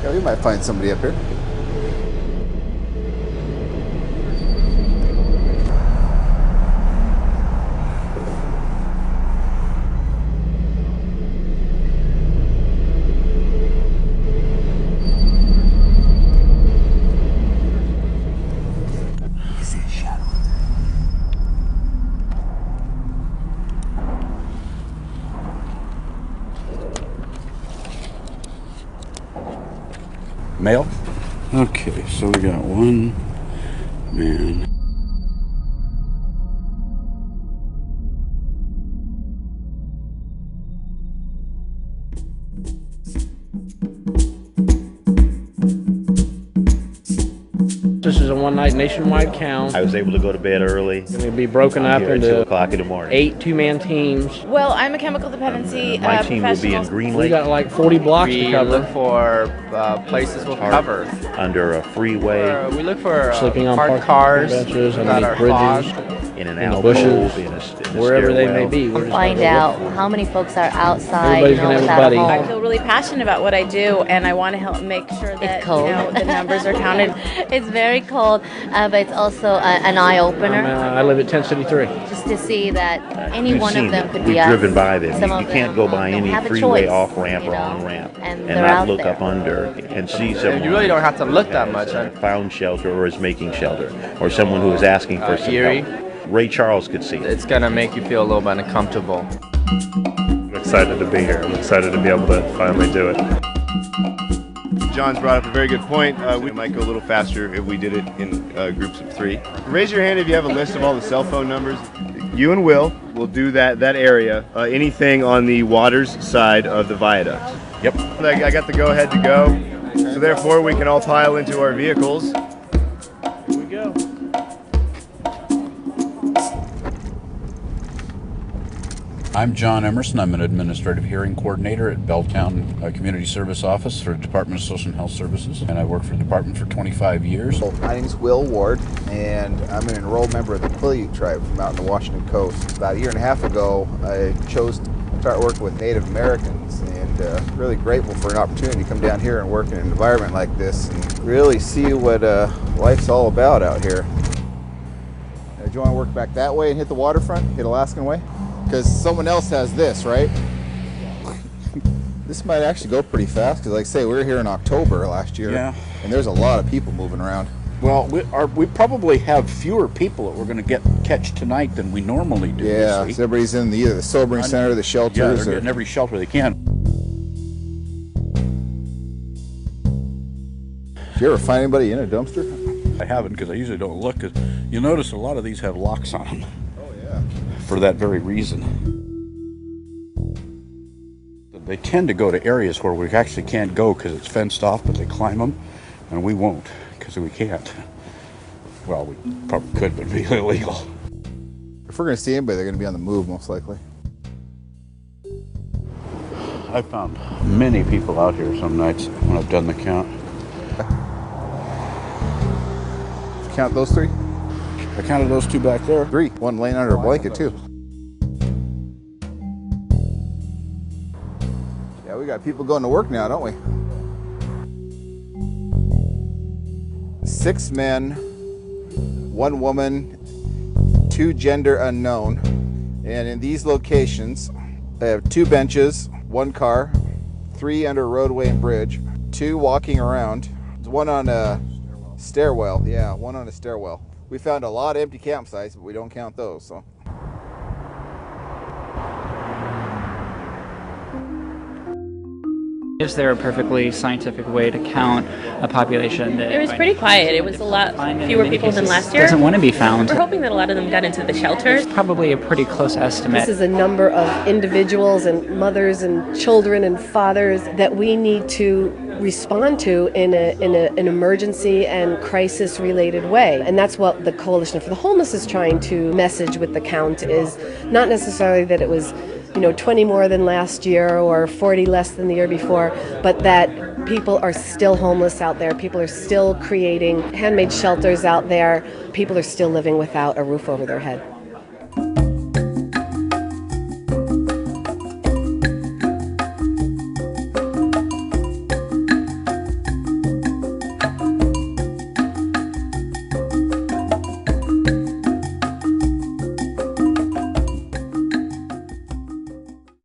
Yeah, we might find somebody up here. Male? Okay, so we got one man. This is a one-night nationwide count. I was able to go to bed early. It's going to be broken up Here at 2 into o'clock in the morning. 8 two-man teams. Well, I'm a chemical dependency My team will be in professional. Green We Lake got like 40 blocks to We cover. look for places with cover. under a freeway, We look for Sleeping on parked park cars benches, that underneath are bridges, fogged. in an in the alcove, bushes, in a wherever they stairwell. may be. We're just Find gonna go out look for how many folks are outside, Everybody's gonna have a without buddy. a I home. feel really passionate about what I do, and I want to help make sure that cold. the numbers are counted. It's very cold, but it's also an eye them. opener, I live at 1063. just to see that any You've one seen of them it. could We've be us. driven by them. Some You of can't them, go by don't any have a freeway choice, off ramp you or know, on ramp and and they're not out look there. up under and see someone. You really don't have to look that much. Found shelter or is making shelter, or someone who is asking for some Erie. help. Ray Charles could see it. It's gonna make you feel a little bit uncomfortable. I'm excited to be here. I'm excited to be able to finally do it. John's brought up a very good point. We might go a little faster if we did it in groups of 3. Raise your hand if you have a list of all the cell phone numbers. You and Will will do that area. Anything on the water's side of the viaduct. Yep. I got the go-ahead to go. So therefore, we can all pile into our vehicles. Here we go. I'm John Emerson. I'm an administrative hearing coordinator at Belltown Community Service Office for the Department of Social and Health Services, and I worked for the department for 25 years. My name's Will Ward, and I'm an enrolled member of the Quileute tribe from out on the Washington coast. About a year and a half ago, I chose to start working with Native Americans, and really grateful for an opportunity to come down here and work in an environment like this and really see what life's all about out here. Do you want to work back that way and hit the waterfront, hit Alaskan Way? Because someone else has this, right? This might actually go pretty fast, because like I say, we were here in October last year, Yeah. and there's a lot of people moving around. Well, we probably have fewer people that we're going to catch tonight than we normally do. Yeah, this so everybody's in either the sobering center or the Yeah, shelters. they're or getting every shelter they can. Did you ever find anybody in a dumpster? I haven't, because I usually don't look. 'Cause you'll notice a lot of these have locks on them Oh yeah. for that very reason. They tend to go to areas where we actually can't go because it's fenced off, but they climb them, and we won't because we can't. Well, we probably could, but it'd be illegal. If we're going to see anybody, they're going to be on the move, most likely. I've found many people out here some nights when I've done the count. Count those 3? I counted those 2 back there. 3. One laying under a blanket, too. Yeah, we got people going to work now, don't we? 6 men, 1 woman, 2 gender unknown. And in these locations, I have 2 benches, 1 car, 3 under a roadway and bridge, 2 walking around, 1 on a stairwell. Yeah, 1 on a stairwell. We found a lot of empty campsites, but we don't count those, so. Is there a perfectly scientific way to count a population that It was pretty quiet. It was a lot fewer people than last year. doesn't want to be found? We're hoping that a lot of them got into the shelters. Probably a pretty close estimate. This is a number of individuals and mothers and children and fathers that we need to respond to in an emergency and crisis related way. And that's what the Coalition for the Homeless is trying to message with the count, is not necessarily that it was 20 more than last year or 40 less than the year before, but that people are still homeless out there. People are still creating handmade shelters out there. People are still living without a roof over their head.